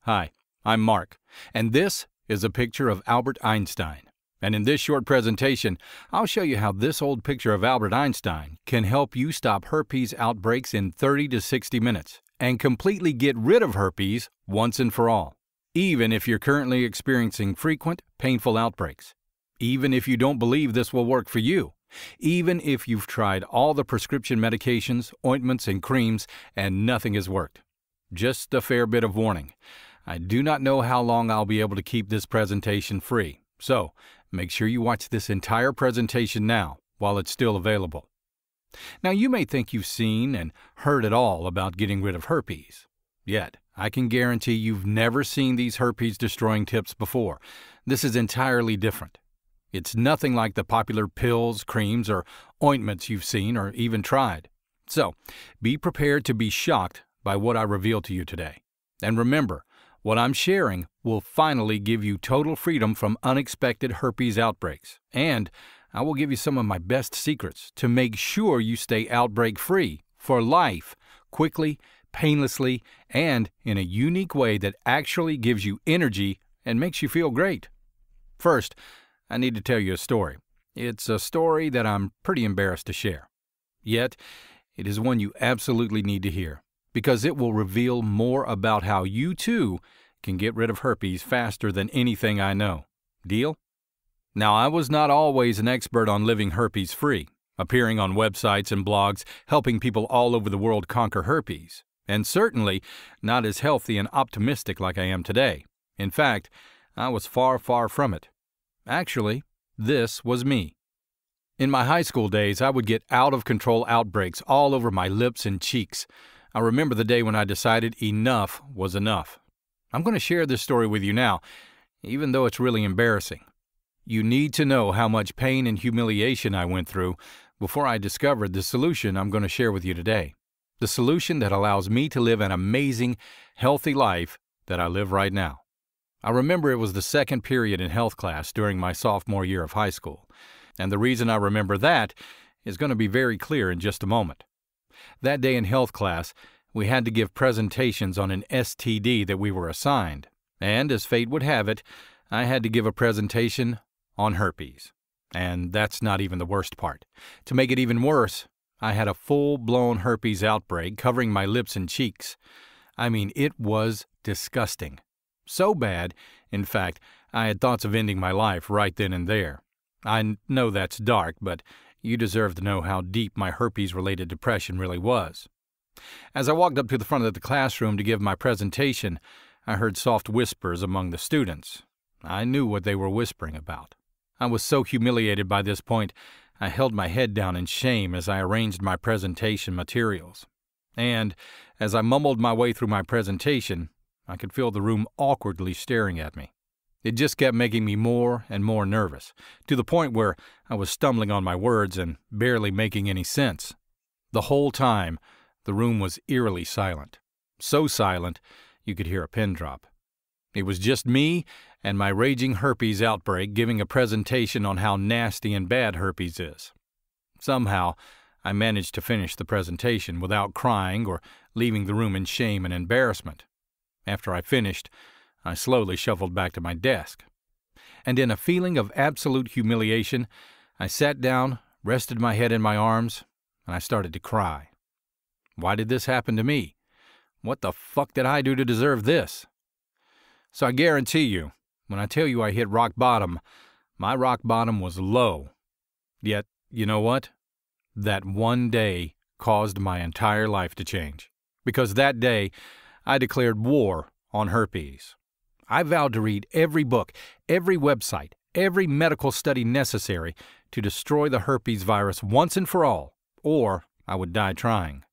Hi, I'm Mark, and this is a picture of Albert Einstein. And in this short presentation, I'll show you how this old picture of Albert Einstein can help you stop herpes outbreaks in 30 to 60 minutes and completely get rid of herpes once and for all, even if you're currently experiencing frequent, painful outbreaks, even if you don't believe this will work for you, even if you've tried all the prescription medications, ointments, and creams and nothing has worked. Just a fair bit of warning. I do not know how long I'll be able to keep this presentation free, so make sure you watch this entire presentation now while it's still available. Now, you may think you've seen and heard it all about getting rid of herpes. Yet, I can guarantee you've never seen these herpes-destroying tips before. This is entirely different. It's nothing like the popular pills, creams, or ointments you've seen or even tried. So, be prepared to be shocked by what I reveal to you today. And remember, what I'm sharing will finally give you total freedom from unexpected herpes outbreaks. And I will give you some of my best secrets to make sure you stay outbreak-free for life, quickly, painlessly, and in a unique way that actually gives you energy and makes you feel great. First, I need to tell you a story. It's a story that I'm pretty embarrassed to share. Yet, it is one you absolutely need to hear, because it will reveal more about how you, too, can get rid of herpes faster than anything I know. Deal? Now, I was not always an expert on living herpes-free, appearing on websites and blogs, helping people all over the world conquer herpes, and certainly not as healthy and optimistic like I am today. In fact, I was far, far from it. Actually, this was me. In my high school days, I would get out-of-control outbreaks all over my lips and cheeks. I remember the day when I decided enough was enough. I'm going to share this story with you now, even though it's really embarrassing. You need to know how much pain and humiliation I went through before I discovered the solution I'm going to share with you today. The solution that allows me to live an amazing, healthy life that I live right now. I remember it was the second period in health class during my sophomore year of high school. And the reason I remember that is going to be very clear in just a moment. That day in health class, we had to give presentations on an STD that we were assigned, and as fate would have it, I had to give a presentation on herpes. And that's not even the worst part. To make it even worse, I had a full-blown herpes outbreak covering my lips and cheeks. I mean, it was disgusting. So bad, in fact, I had thoughts of ending my life right then and there. I know that's dark, but you deserve to know how deep my herpes-related depression really was. As I walked up to the front of the classroom to give my presentation, I heard soft whispers among the students. I knew what they were whispering about. I was so humiliated by this point, I held my head down in shame as I arranged my presentation materials. And as I mumbled my way through my presentation, I could feel the room awkwardly staring at me. It just kept making me more and more nervous, to the point where I was stumbling on my words and barely making any sense. The whole time, the room was eerily silent. So silent, you could hear a pin drop. It was just me and my raging herpes outbreak giving a presentation on how nasty and bad herpes is. Somehow, I managed to finish the presentation without crying or leaving the room in shame and embarrassment. After I finished, I slowly shuffled back to my desk. And in a feeling of absolute humiliation, I sat down, rested my head in my arms, and I started to cry. Why did this happen to me? What the fuck did I do to deserve this? So I guarantee you, when I tell you I hit rock bottom, my rock bottom was low. Yet, you know what? That one day caused my entire life to change. Because that day, I declared war on herpes. I vowed to read every book, every website, every medical study necessary to destroy the herpes virus once and for all, or I would die trying.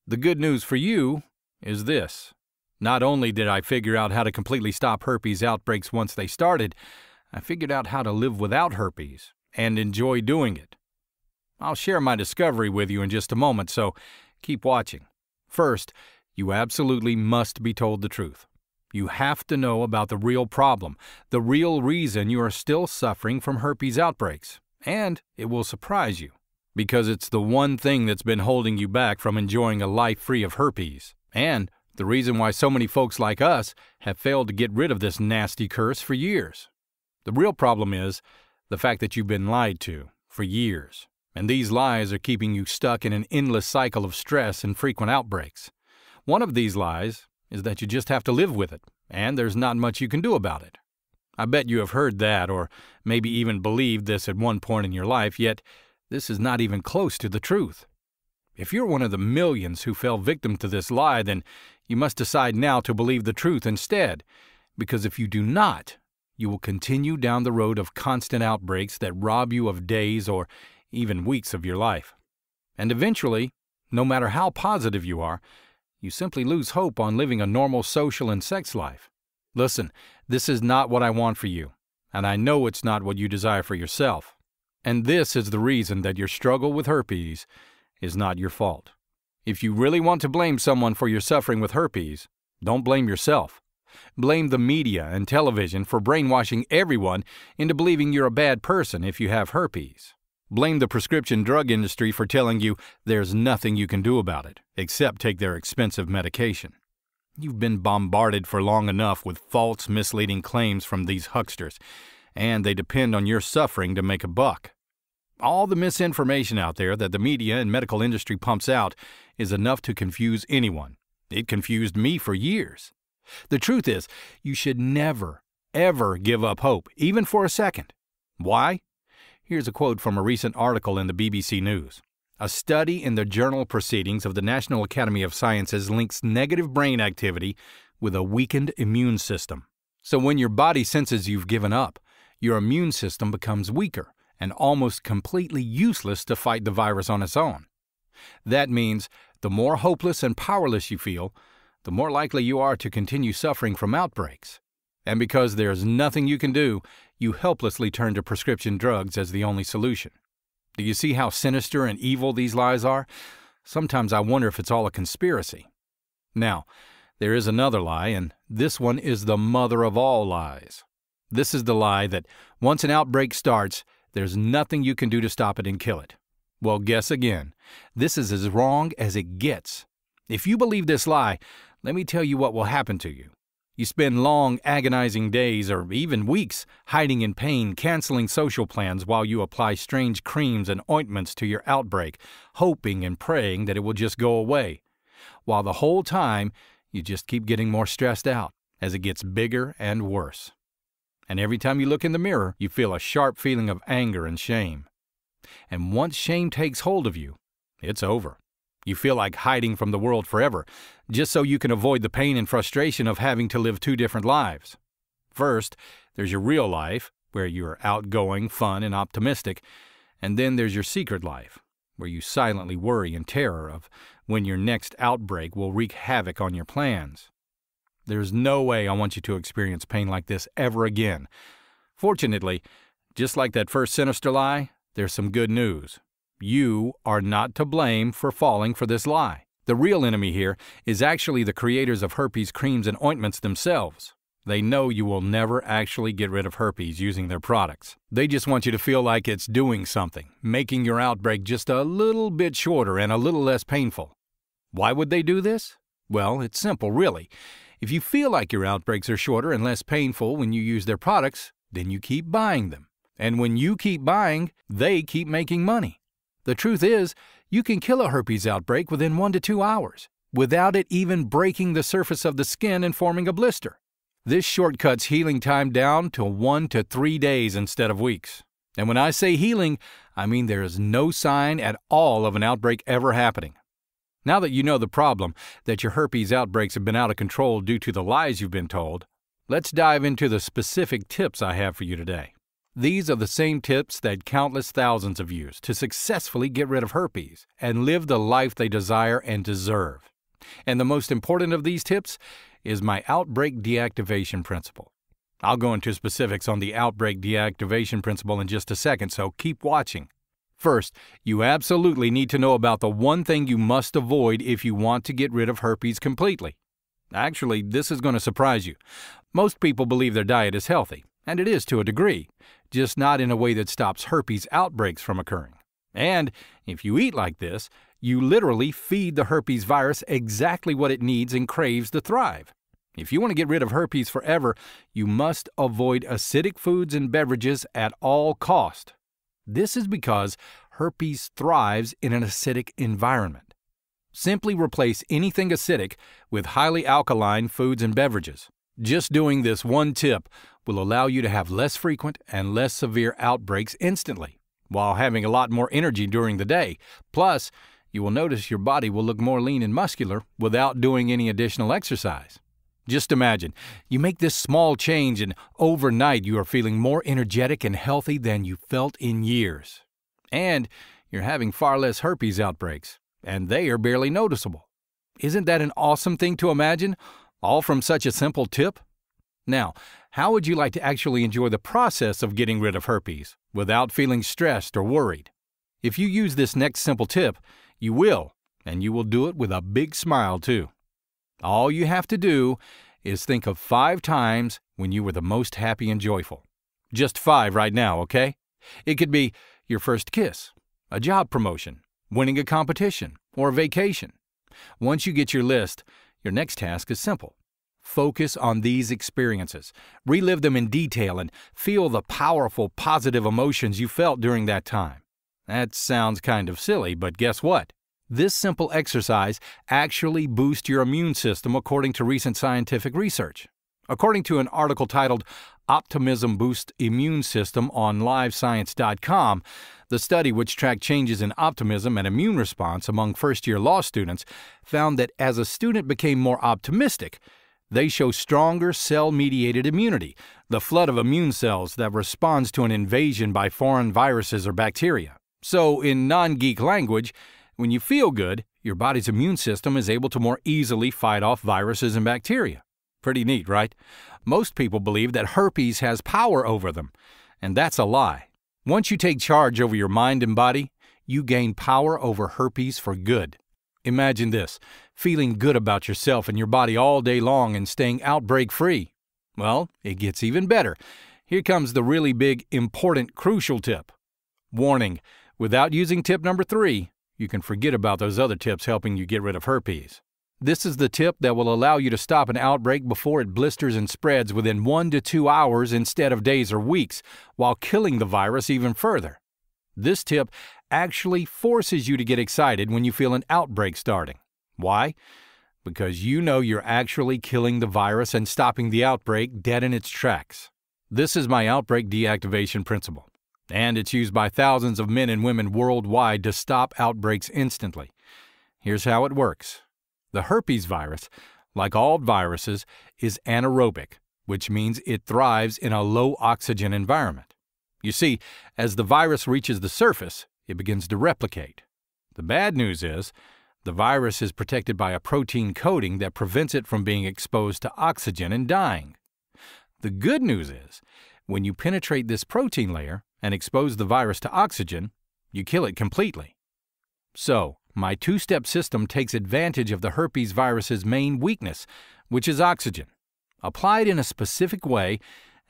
The good news for you is this. Not only did I figure out how to completely stop herpes outbreaks once they started, I figured out how to live without herpes and enjoy doing it. I'll share my discovery with you in just a moment, so keep watching. First, you absolutely must be told the truth. You have to know about the real problem, the real reason you are still suffering from herpes outbreaks. And it will surprise you, because it's the one thing that's been holding you back from enjoying a life free of herpes, and The reason why so many folks like us have failed to get rid of this nasty curse for years. The real problem is the fact that you've been lied to for years, and these lies are keeping you stuck in an endless cycle of stress and frequent outbreaks. One of these lies is that you just have to live with it, and there's not much you can do about it. I bet you have heard that, or maybe even believed this at one point in your life, yet this is not even close to the truth. If you're one of the millions who fell victim to this lie, then you must decide now to believe the truth instead, because if you do not, you will continue down the road of constant outbreaks that rob you of days or even weeks of your life. And eventually, no matter how positive you are, you simply lose hope on living a normal social and sex life. Listen, this is not what I want for you, and I know it's not what you desire for yourself. And this is the reason that your struggle with herpes is not your fault. If you really want to blame someone for your suffering with herpes, don't blame yourself. Blame the media and television for brainwashing everyone into believing you're a bad person if you have herpes. Blame the prescription drug industry for telling you there's nothing you can do about it, except take their expensive medication. You've been bombarded for long enough with false, misleading claims from these hucksters, and they depend on your suffering to make a buck. All the misinformation out there that the media and medical industry pumps out is enough to confuse anyone. It confused me for years. The truth is, you should never, ever give up hope, even for a second. Why? Here's a quote from a recent article in the BBC News. A study in the journal Proceedings of the National Academy of Sciences links negative brain activity with a weakened immune system. So when your body senses you've given up, your immune system becomes weaker and almost completely useless to fight the virus on its own. That means the more hopeless and powerless you feel, the more likely you are to continue suffering from outbreaks. And because there's nothing you can do, you helplessly turn to prescription drugs as the only solution. Do you see how sinister and evil these lies are? Sometimes I wonder if it's all a conspiracy. Now, there is another lie, and this one is the mother of all lies. This is the lie that once an outbreak starts, there's nothing you can do to stop it and kill it. Well, guess again. This is as wrong as it gets. If you believe this lie, let me tell you what will happen to you. You spend long, agonizing days or even weeks hiding in pain, canceling social plans while you apply strange creams and ointments to your outbreak, hoping and praying that it will just go away. While the whole time, you just keep getting more stressed out as it gets bigger and worse. And every time you look in the mirror, you feel a sharp feeling of anger and shame. And once shame takes hold of you, it's over. You feel like hiding from the world forever, just so you can avoid the pain and frustration of having to live two different lives. First, there's your real life, where you're outgoing, fun, and optimistic. And then there's your secret life, where you silently worry in terror of when your next outbreak will wreak havoc on your plans. There's no way I want you to experience pain like this ever again. Fortunately, just like that first sinister lie, there's some good news. You are not to blame for falling for this lie. The real enemy here is actually the creators of herpes creams and ointments themselves. They know you will never actually get rid of herpes using their products. They just want you to feel like it's doing something, making your outbreak just a little bit shorter and a little less painful. Why would they do this? Well, it's simple, really. If you feel like your outbreaks are shorter and less painful when you use their products, then you keep buying them. And when you keep buying, they keep making money. The truth is, you can kill a herpes outbreak within 1 to 2 hours, without it even breaking the surface of the skin and forming a blister. This shortcuts healing time down to 1 to 3 days instead of weeks. And when I say healing, I mean there is no sign at all of an outbreak ever happening. Now that you know the problem, that your herpes outbreaks have been out of control due to the lies you've been told, let's dive into the specific tips I have for you today. These are the same tips that countless thousands have used to successfully get rid of herpes and live the life they desire and deserve. And the most important of these tips is my outbreak deactivation principle. I'll go into specifics on the outbreak deactivation principle in just a second, so keep watching. First, you absolutely need to know about the one thing you must avoid if you want to get rid of herpes completely. Actually, this is going to surprise you. Most people believe their diet is healthy, and it is to a degree, just not in a way that stops herpes outbreaks from occurring. And if you eat like this, You literally feed the herpes virus exactly what it needs and craves to thrive. If you want to get rid of herpes forever, you must avoid acidic foods and beverages at all cost. This is because herpes thrives in an acidic environment. Simply replace anything acidic with highly alkaline foods and beverages. Just doing this one tip will allow you to have less frequent and less severe outbreaks instantly, while having a lot more energy during the day. Plus, you will notice your body will look more lean and muscular without doing any additional exercise. Just imagine, you make this small change and overnight you are feeling more energetic and healthy than you felt in years. And you're having far less herpes outbreaks, and they are barely noticeable. Isn't that an awesome thing to imagine, all from such a simple tip? Now, how would you like to actually enjoy the process of getting rid of herpes without feeling stressed or worried? If you use this next simple tip, you will, and you will do it with a big smile too. All you have to do is think of 5 times when you were the most happy and joyful. Just 5 right now, okay? It could be your first kiss, a job promotion, winning a competition, or a vacation. Once you get your list, your next task is simple. Focus on these experiences. Relive them in detail and feel the powerful, positive emotions you felt during that time. That sounds kind of silly, but guess what? This simple exercise actually boosts your immune system according to recent scientific research. According to an article titled Optimism Boosts Immune System on LiveScience.com, the study, which tracked changes in optimism and immune response among first-year law students, found that as a student became more optimistic, they show stronger cell-mediated immunity, the flood of immune cells that responds to an invasion by foreign viruses or bacteria. So, in non-geek language, when you feel good, your body's immune system is able to more easily fight off viruses and bacteria. Pretty neat, right? Most people believe that herpes has power over them, and that's a lie. Once you take charge over your mind and body, you gain power over herpes for good. Imagine this, feeling good about yourself and your body all day long and staying outbreak-free. Well, it gets even better. Here comes the really big, important, crucial tip. Warning, without using tip number 3, you can forget about those other tips helping you get rid of herpes. This is the tip that will allow you to stop an outbreak before it blisters and spreads within 1 to 2 hours instead of days or weeks, while killing the virus even further. This tip actually forces you to get excited when you feel an outbreak starting. Why? Because you know you're actually killing the virus and stopping the outbreak dead in its tracks. This is my outbreak deactivation principle, and it's used by thousands of men and women worldwide to stop outbreaks instantly. Here's how it works. The herpes virus, like all viruses, is anaerobic, which means it thrives in a low-oxygen environment. You see, as the virus reaches the surface, it begins to replicate. The bad news is, the virus is protected by a protein coating that prevents it from being exposed to oxygen and dying. The good news is, when you penetrate this protein layer and expose the virus to oxygen, you kill it completely. So, my 2-step system takes advantage of the herpes virus's main weakness, which is oxygen. Applied in a specific way,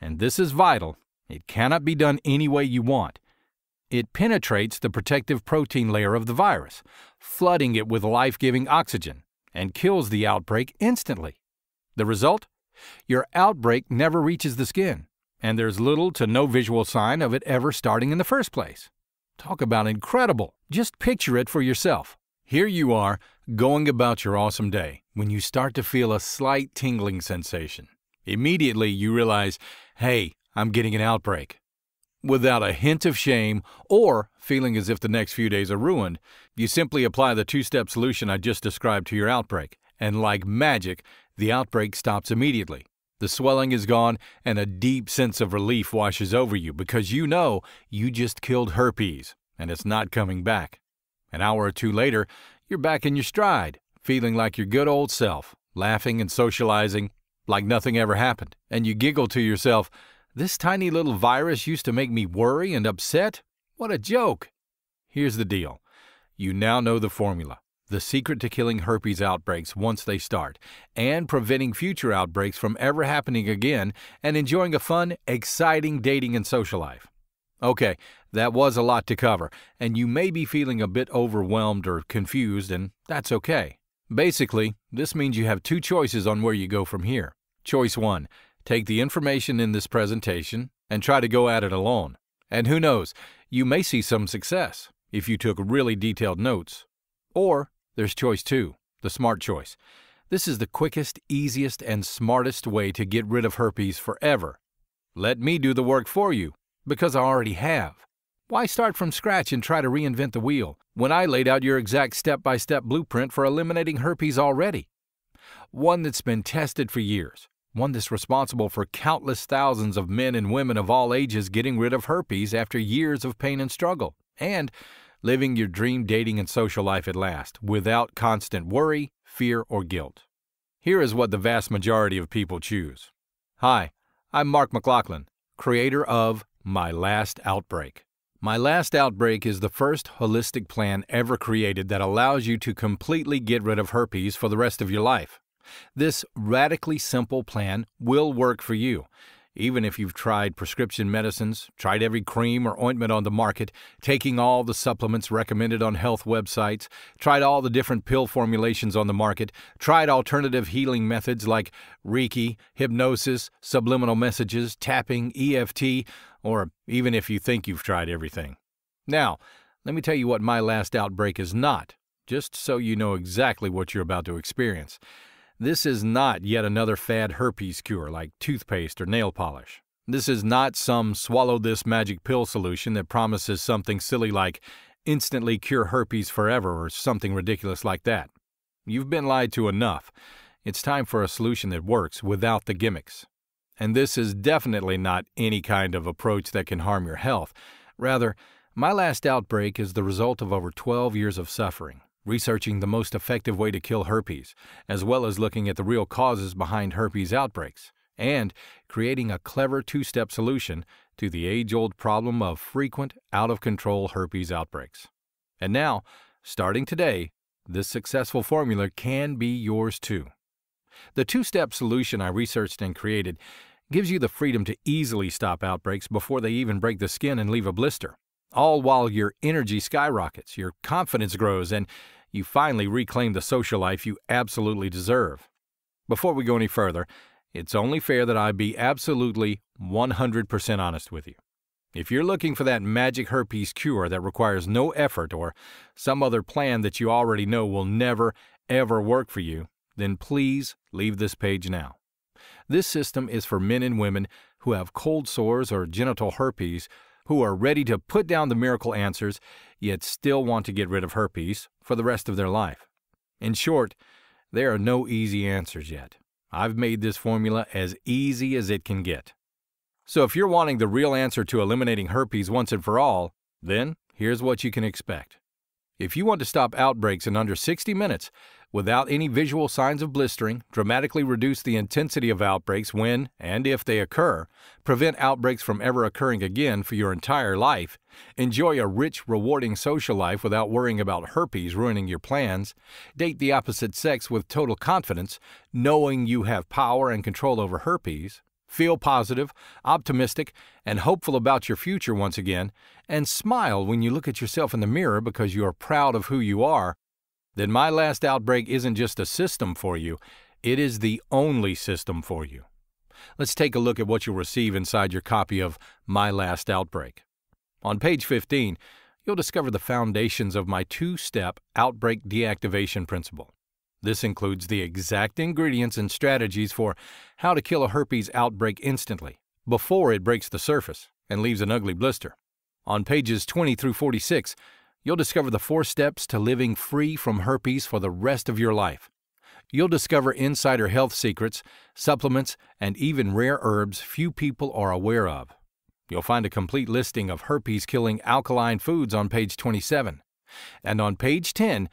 and this is vital, it cannot be done any way you want. It penetrates the protective protein layer of the virus, flooding it with life-giving oxygen, and kills the outbreak instantly. The result? Your outbreak never reaches the skin, and there's little to no visual sign of it ever starting in the first place. Talk about incredible! Just picture it for yourself. Here you are, going about your awesome day, when you start to feel a slight tingling sensation. Immediately you realize, hey, I'm getting an outbreak. Without a hint of shame or feeling as if the next few days are ruined, you simply apply the 2-step solution I just described to your outbreak, and like magic, the outbreak stops immediately. The swelling is gone, and a deep sense of relief washes over you because you know you just killed herpes, and it's not coming back. An hour or 2 later, you're back in your stride, feeling like your good old self, laughing and socializing like nothing ever happened. And you giggle to yourself, this tiny little virus used to make me worry and upset? What a joke! Here's the deal. You now know the formula, the secret to killing herpes outbreaks once they start, and preventing future outbreaks from ever happening again, and enjoying a fun, exciting dating and social life. Okay, that was a lot to cover, and you may be feeling a bit overwhelmed or confused, and that's okay. Basically, this means you have two choices on where you go from here. Choice 1, take the information in this presentation and try to go at it alone. And who knows, you may see some success if you took really detailed notes. Or there's choice 2, the smart choice. This is the quickest, easiest, and smartest way to get rid of herpes forever. Let me do the work for you, because I already have. Why start from scratch and try to reinvent the wheel when I laid out your exact step-by-step blueprint for eliminating herpes already? One that's been tested for years, one that's responsible for countless thousands of men and women of all ages getting rid of herpes after years of pain and struggle, and living your dream dating and social life at last, without constant worry, fear, or guilt. Here is what the vast majority of people choose. Hi, I'm Mark McLaughlin, creator of My Last Outbreak. My Last Outbreak is the first holistic plan ever created that allows you to completely get rid of herpes for the rest of your life. This radically simple plan will work for you, even if you've tried prescription medicines, tried every cream or ointment on the market, taking all the supplements recommended on health websites, tried all the different pill formulations on the market, tried alternative healing methods like Reiki, hypnosis, subliminal messages, tapping, EFT, or even if you think you've tried everything. Now, let me tell you what My Last Outbreak is not, just so you know exactly what you're about to experience. This is not yet another fad herpes cure like toothpaste or nail polish. This is not some swallow this magic pill solution that promises something silly like instantly cure herpes forever or something ridiculous like that. You've been lied to enough. It's time for a solution that works without the gimmicks. And this is definitely not any kind of approach that can harm your health. Rather, My Last Outbreak is the result of over 12 years of suffering, researching the most effective way to kill herpes, as well as looking at the real causes behind herpes outbreaks, and creating a clever two-step solution to the age-old problem of frequent, out-of-control herpes outbreaks. And now, starting today, this successful formula can be yours too. The two-step solution I researched and created gives you the freedom to easily stop outbreaks before they even break the skin and leave a blister, all while your energy skyrockets, your confidence grows, and you finally reclaim the social life you absolutely deserve. Before we go any further, it's only fair that I be absolutely 100% honest with you. If you're looking for that magic herpes cure that requires no effort or some other plan that you already know will never, ever work for you, then please leave this page now. This system is for men and women who have cold sores or genital herpes, who are ready to put down the miracle answers, yet still want to get rid of herpes for the rest of their life. In short, there are no easy answers yet. I've made this formula as easy as it can get. So if you're wanting the real answer to eliminating herpes once and for all, then here's what you can expect. If you want to stop outbreaks in under 60 minutes without any visual signs of blistering, dramatically reduce the intensity of outbreaks when and if they occur, prevent outbreaks from ever occurring again for your entire life, enjoy a rich, rewarding social life without worrying about herpes ruining your plans, date the opposite sex with total confidence, knowing you have power and control over herpes, feel positive, optimistic, and hopeful about your future once again, and smile when you look at yourself in the mirror because you are proud of who you are, then My Last Outbreak isn't just a system for you, it is the only system for you. Let's take a look at what you'll receive inside your copy of My Last Outbreak. On page 15, you'll discover the foundations of my two-step outbreak deactivation principle. This includes the exact ingredients and strategies for how to kill a herpes outbreak instantly, before it breaks the surface and leaves an ugly blister. On pages 20 through 46, you'll discover the 4 steps to living free from herpes for the rest of your life. You'll discover insider health secrets, supplements, and even rare herbs few people are aware of. You'll find a complete listing of herpes-killing alkaline foods on page 27. And on page 10,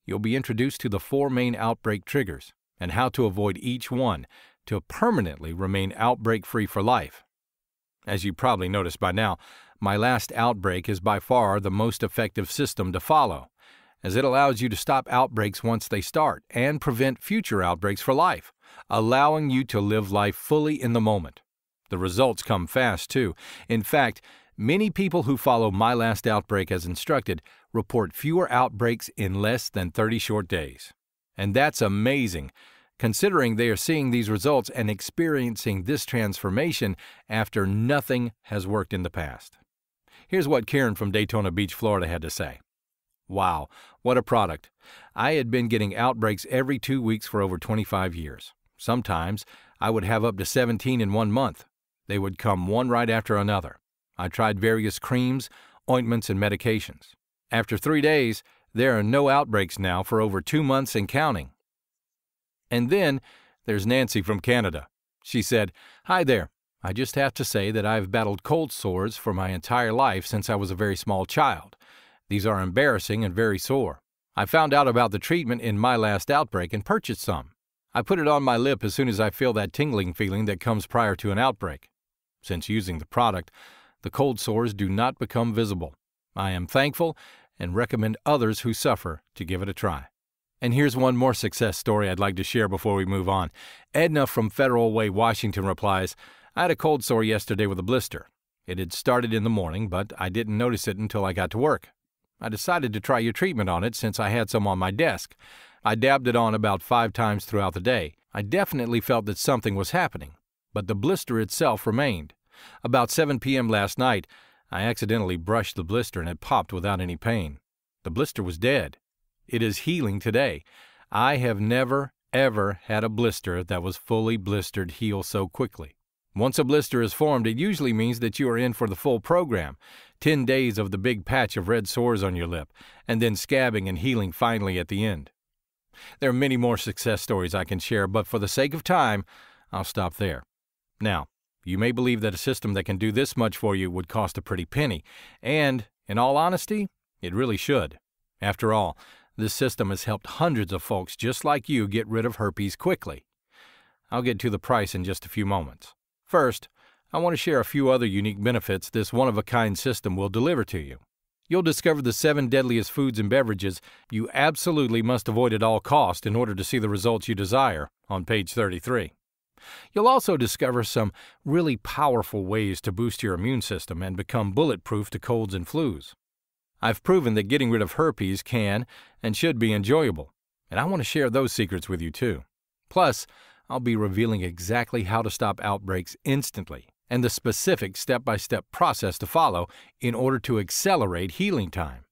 you'll be introduced to the 4 main outbreak triggers and how to avoid each one to permanently remain outbreak-free for life. As you probably noticed by now, My Last Outbreak is by far the most effective system to follow, as it allows you to stop outbreaks once they start and prevent future outbreaks for life, allowing you to live life fully in the moment. The results come fast, too. In fact, Many people who follow My Last Outbreak as instructed report fewer outbreaks in less than 30 short days. And that's amazing, considering they are seeing these results and experiencing this transformation after nothing has worked in the past. Here's what Karen from Daytona Beach, Florida had to say. Wow, what a product. I had been getting outbreaks every 2 weeks for over 25 years. Sometimes I would have up to 17 in 1 month. They would come one right after another. I tried various creams, ointments, and medications. After 3 days, there are no outbreaks now for over 2 months and counting. And then there's Nancy from Canada. She said, "Hi there. I just have to say that I've battled cold sores for my entire life since I was a very small child. These are embarrassing and very sore. I found out about the treatment in My Last Outbreak and purchased some. I put it on my lip as soon as I feel that tingling feeling that comes prior to an outbreak. Since using the product, the cold sores do not become visible. I am thankful and recommend others who suffer to give it a try." And here's one more success story I'd like to share before we move on. Edna from Federal Way, Washington replies, "I had a cold sore yesterday with a blister. It had started in the morning, but I didn't notice it until I got to work. I decided to try your treatment on it since I had some on my desk. I dabbed it on about 5 times throughout the day. I definitely felt that something was happening, but the blister itself remained. About 7 p.m. last night, I accidentally brushed the blister and it popped without any pain. The blister was dead. It is healing today. I have never, ever had a blister that was fully blistered heal so quickly. Once a blister is formed, it usually means that you are in for the full program, 10 days of the big patch of red sores on your lip, and then scabbing and healing finally at the end." There are many more success stories I can share, but for the sake of time, I'll stop there. Now, you may believe that a system that can do this much for you would cost a pretty penny, and, in all honesty, it really should. After all, this system has helped hundreds of folks just like you get rid of herpes quickly. I'll get to the price in just a few moments. First, I want to share a few other unique benefits this one-of-a-kind system will deliver to you. You'll discover the 7 deadliest foods and beverages you absolutely must avoid at all costs in order to see the results you desire on page 33. You'll also discover some really powerful ways to boost your immune system and become bulletproof to colds and flus. I've proven that getting rid of herpes can and should be enjoyable, and I want to share those secrets with you too. Plus, I'll be revealing exactly how to stop outbreaks instantly and the specific step-by-step process to follow in order to accelerate healing time.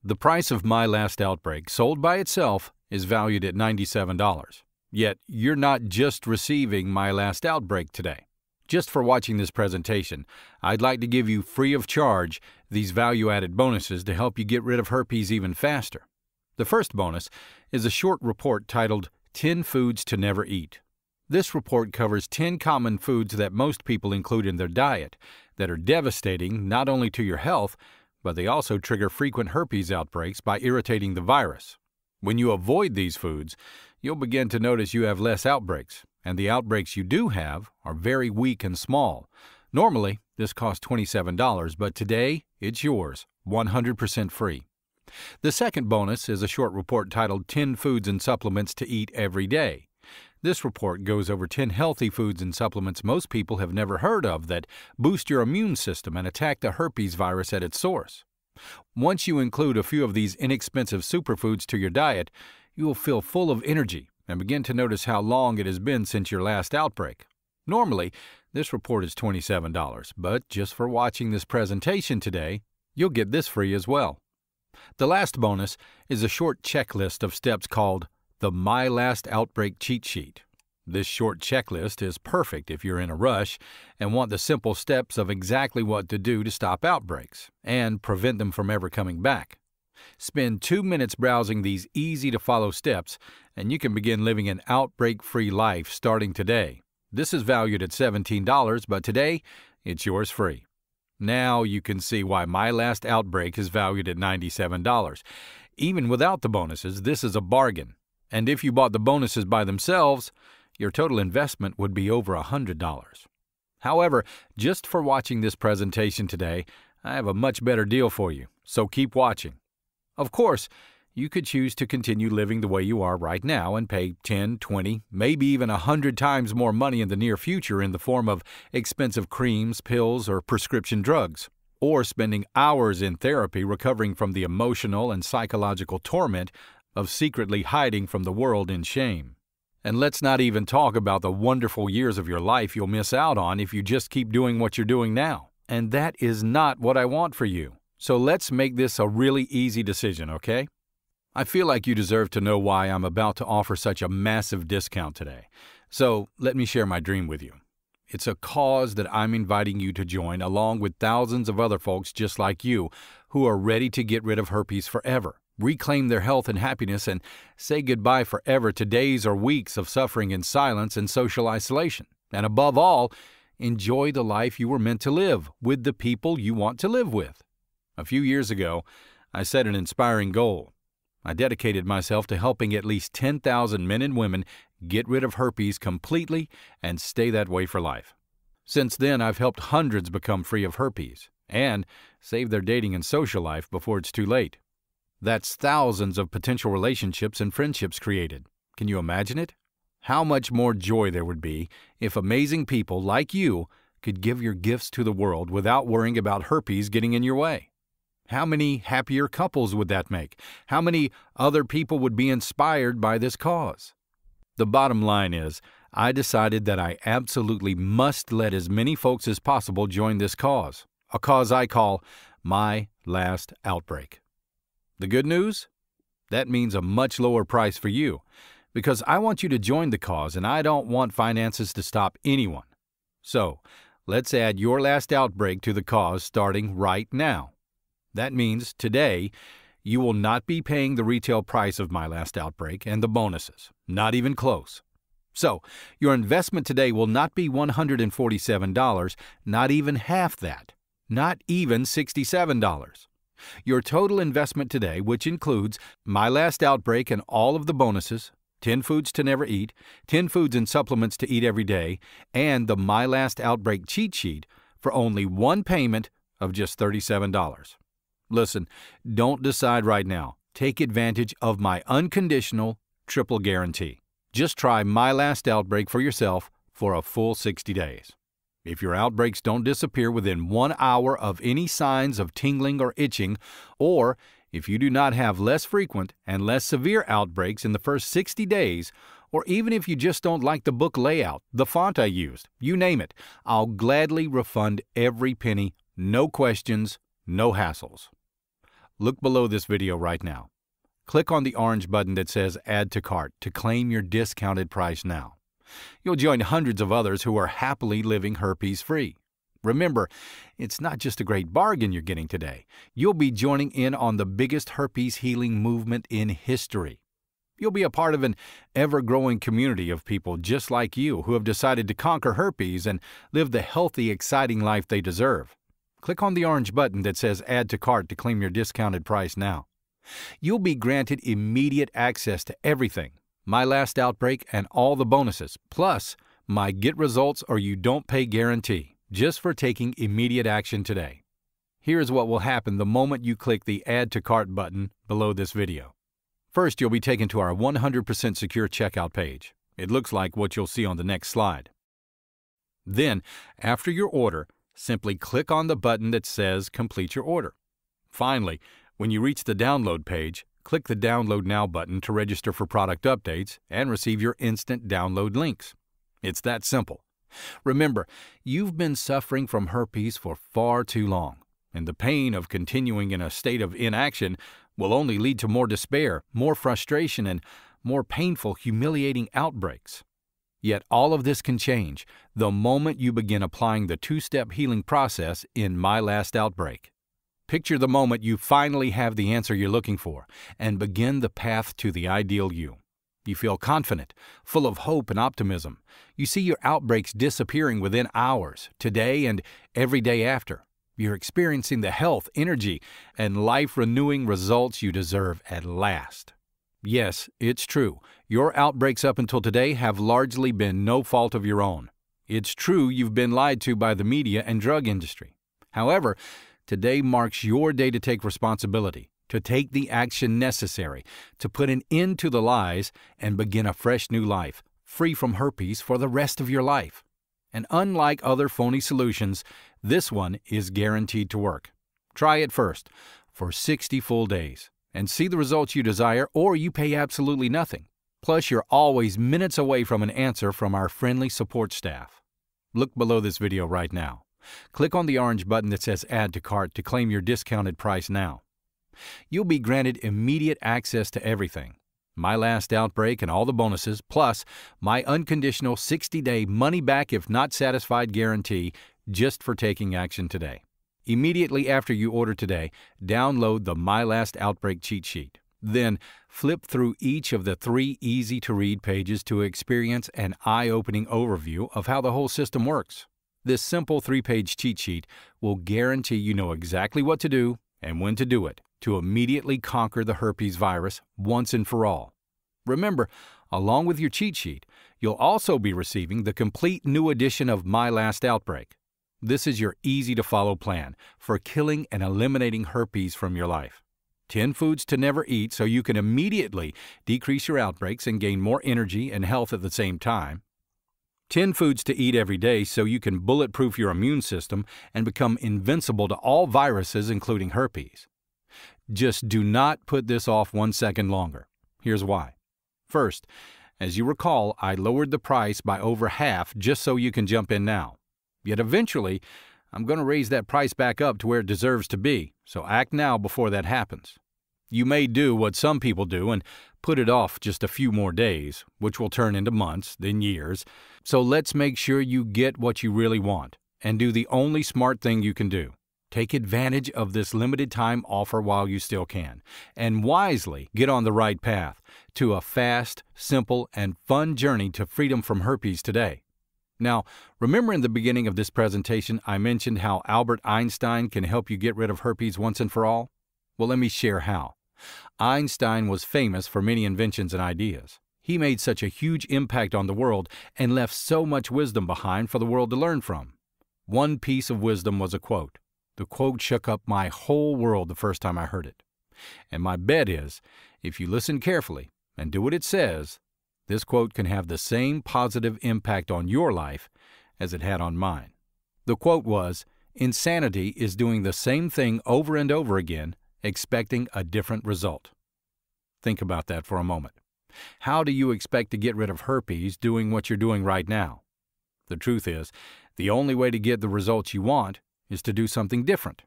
The price of My Last Outbreak, sold by itself, is valued at $97. Yet, you're not just receiving My Last Outbreak today. Just for watching this presentation, I'd like to give you free of charge these value-added bonuses to help you get rid of herpes even faster. The first bonus is a short report titled 10 Foods to Never Eat. This report covers 10 common foods that most people include in their diet that are devastating not only to your health, but they also trigger frequent herpes outbreaks by irritating the virus. When you avoid these foods, you'll begin to notice you have less outbreaks, and the outbreaks you do have are very weak and small. Normally, this costs $27, but today it's yours, 100% free. The second bonus is a short report titled 10 Foods and Supplements to Eat Every Day. This report goes over 10 healthy foods and supplements most people have never heard of that boost your immune system and attack the herpes virus at its source. Once you include a few of these inexpensive superfoods to your diet, you will feel full of energy and begin to notice how long it has been since your last outbreak. Normally, this report is $27, but just for watching this presentation today, you'll get this free as well. The last bonus is a short checklist of steps called the My Last Outbreak Cheat Sheet. This short checklist is perfect if you're in a rush and want the simple steps of exactly what to do to stop outbreaks and prevent them from ever coming back. Spend 2 minutes browsing these easy-to-follow steps, and you can begin living an outbreak-free life starting today. This is valued at $17, but today it's yours free. Now you can see why My Last Outbreak is valued at $97. Even without the bonuses, this is a bargain. And if you bought the bonuses by themselves, your total investment would be over $100. However, just for watching this presentation today, I have a much better deal for you, so keep watching. Of course, you could choose to continue living the way you are right now and pay 10, 20, maybe even 100 times more money in the near future in the form of expensive creams, pills, or prescription drugs. or spending hours in therapy recovering from the emotional and psychological torment of secretly hiding from the world in shame. And let's not even talk about the wonderful years of your life you'll miss out on if you just keep doing what you're doing now. And that is not what I want for you. So let's make this a really easy decision, okay? I feel like you deserve to know why I'm about to offer such a massive discount today. So let me share my dream with you. It's a cause that I'm inviting you to join along with thousands of other folks just like you who are ready to get rid of herpes forever, reclaim their health and happiness, and say goodbye forever to days or weeks of suffering in silence and social isolation. And above all, enjoy the life you were meant to live with the people you want to live with. A few years ago, I set an inspiring goal. I dedicated myself to helping at least 10,000 men and women get rid of herpes completely and stay that way for life. Since then, I've helped hundreds become free of herpes and save their dating and social life before it's too late. That's thousands of potential relationships and friendships created. Can you imagine it? How much more joy there would be if amazing people like you could give your gifts to the world without worrying about herpes getting in your way. How many happier couples would that make? How many other people would be inspired by this cause? The bottom line is, I decided that I absolutely must let as many folks as possible join this cause, a cause I call My Last Outbreak. The good news? That means a much lower price for you, because I want you to join the cause and I don't want finances to stop anyone. So, let's add your last outbreak to the cause starting right now. That means today, you will not be paying the retail price of My Last Outbreak and the bonuses, not even close. So, your investment today will not be $147, not even half that, not even $67. Your total investment today, which includes My Last Outbreak and all of the bonuses, 10 foods to never eat, 10 foods and supplements to eat every day, and the My Last Outbreak cheat sheet for only one payment of just $37. Listen, don't decide right now. Take advantage of my unconditional triple guarantee. Just try My Last Outbreak for yourself for a full 60 days. If your outbreaks don't disappear within 1 hour of any signs of tingling or itching, or if you do not have less frequent and less severe outbreaks in the first 60 days, or even if you just don't like the book layout, the font I used, you name it, I'll gladly refund every penny, no questions, no hassles. Look below this video right now. Click on the orange button that says Add to Cart to claim your discounted price now. You'll join hundreds of others who are happily living herpes-free. Remember, it's not just a great bargain you're getting today. You'll be joining in on the biggest herpes healing movement in history. You'll be a part of an ever-growing community of people just like you who have decided to conquer herpes and live the healthy, exciting life they deserve. Click on the orange button that says Add to Cart to claim your discounted price now. You'll be granted immediate access to everything, My Last Outbreak and all the bonuses, plus my Get Results or You Don't Pay guarantee, just for taking immediate action today. Here's what will happen the moment you click the Add to Cart button below this video. First, you'll be taken to our 100% secure checkout page. It looks like what you'll see on the next slide. Then, after your order, simply click on the button that says Complete Your Order. Finally, when you reach the download page, click the Download Now button to register for product updates and receive your instant download links. It's that simple. Remember, you've been suffering from herpes for far too long, and the pain of continuing in a state of inaction will only lead to more despair, more frustration, and more painful, humiliating outbreaks. Yet all of this can change the moment you begin applying the two-step healing process in My Last Outbreak. Picture the moment you finally have the answer you're looking for and begin the path to the ideal you. You feel confident, full of hope and optimism. You see your outbreaks disappearing within hours, today and every day after. You're experiencing the health, energy, and life-renewing results you deserve at last. Yes, it's true. Your outbreaks up until today have largely been no fault of your own. It's true you've been lied to by the media and drug industry. However, today marks your day to take responsibility, to take the action necessary, to put an end to the lies and begin a fresh new life, free from herpes for the rest of your life. And unlike other phony solutions, this one is guaranteed to work. Try it first for 60 full days and see the results you desire, or you pay absolutely nothing. Plus, you're always minutes away from an answer from our friendly support staff. Look below this video right now. Click on the orange button that says Add to Cart to claim your discounted price now. You'll be granted immediate access to everything: My Last Outbreak and all the bonuses, plus my unconditional 60-day money-back if not satisfied guarantee just for taking action today. Immediately after you order today, download the My Last Outbreak cheat sheet. Then flip through each of the 3 easy-to-read pages to experience an eye-opening overview of how the whole system works. This simple 3-page cheat sheet will guarantee you know exactly what to do and when to do it to immediately conquer the herpes virus once and for all. Remember, along with your cheat sheet, you'll also be receiving the complete new edition of My Last Outbreak. This is your easy-to-follow plan for killing and eliminating herpes from your life. 10 foods to never eat so you can immediately decrease your outbreaks and gain more energy and health at the same time. 10 foods to eat every day so you can bulletproof your immune system and become invincible to all viruses, including herpes. Just do not put this off 1 second longer. Here's why. First, as you recall, I lowered the price by over half just so you can jump in now. Yet eventually, I'm going to raise that price back up to where it deserves to be, so act now before that happens. You may do what some people do and put it off just a few more days, which will turn into months, then years. So let's make sure you get what you really want and do the only smart thing you can do. Take advantage of this limited time offer while you still can, and wisely get on the right path to a fast, simple, and fun journey to freedom from herpes today. Now, remember in the beginning of this presentation I mentioned how Albert Einstein can help you get rid of herpes once and for all? Well, let me share how. Einstein was famous for many inventions and ideas. He made such a huge impact on the world and left so much wisdom behind for the world to learn from. One piece of wisdom was a quote. The quote shook up my whole world the first time I heard it. And my bet is, if you listen carefully and do what it says, this quote can have the same positive impact on your life as it had on mine. The quote was, "Insanity is doing the same thing over and over again, expecting a different result." Think about that for a moment. How do you expect to get rid of herpes doing what you're doing right now? The truth is, the only way to get the results you want is to do something different.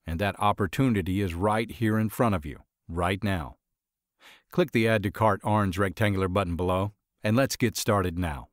And that opportunity is right here in front of you, right now. Click the Add to Cart orange rectangular button below, and let's get started now.